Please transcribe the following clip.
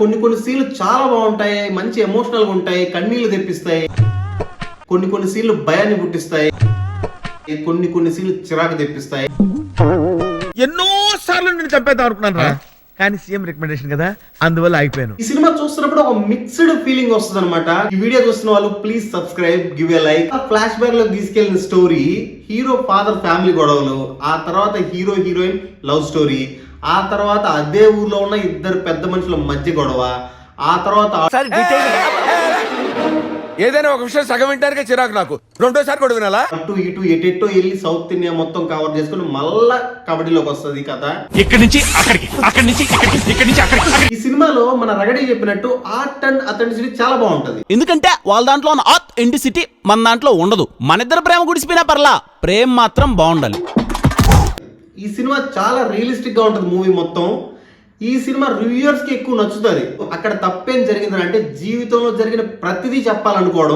కొన్ని సీన్లు చాలా బాగుంటాయి, మంచి ఎమోషనల్ గా ఉంటాయి, కన్నీళ్లు తెప్పిస్తాయి. కొన్ని సీన్లు భయాన్ని పుట్టిస్తాయి, కొన్ని సీన్లు చిరాకు తెప్పిస్తాయి. ఎన్నో సార్లు నేను చంపేద్దాం అనుకున్నాను రా, కానీ సీఎం రికమెండేషన్ కదా, అందువల్ల ఆగిపోయాను. ఈ సినిమా చూస్తున్నప్పుడు ఒక మిక్స్డ్ ఫీలింగ్ వస్తుంది అనమాట. ఈ వీడియో చూస్తున్న వాళ్ళు please subscribe, give a like. Flash back లో తీసుకెళ్లిన స్టోరీ హీరో ఫాదర్ ఫ్యామిలీ గొడవలు, ఆ తర్వాత హీరో హీరోయిన్ లవ్ స్టోరీ, ఆ తర్వాత అదే ఊర్లో ఉన్న ఇద్దరు పెద్ద మనుషుల మధ్య గొడవ, ఆ తర్వాత ఏదైనా ఒక విషయం సగం వింటానికే చిరాకు నాకు, రెండోసారి కూడా వినాలా? అటు ఇటు ఎటెట్టో వెళ్ళి సౌత్ ఇండియా మొత్తం కవర్ చేసుకుని మళ్ళా కబడ్డీలోకి వస్తుంది కథ. ఇక్కడి నుంచి అక్కడికి, అక్కడి నుంచి ఇక్కడికి, ఇక్కడి నుంచి అక్కడికి. ఈ సినిమాలో మన రగడి చెప్పినట్టు ఆర్ట్ అండ్ అథెంటిసిటీ చాలా బాగుంటది. ఎందుకంటే వాళ్ళ దాంట్లో ఉన్న ఆర్ట్ ఇంటిసిటీ మన దాంట్లో ఉండదు. మన ఇద్దరు ప్రేమ గుడిసిపోయినా పర్లా, ప్రేమ మాత్రం బాగుండాలి. ఈ సినిమా చాలా రియలిస్టిక్ గా ఉంటుంది మూవీ మొత్తం. ఈ సినిమా రివ్యూయర్స్ కి ఎక్కువ నచ్చుతుంది. అక్కడ తప్పేం జరిగిందని అంటే జీవితంలో జరిగిన ప్రతిదీ చెప్పాలనుకోవడం.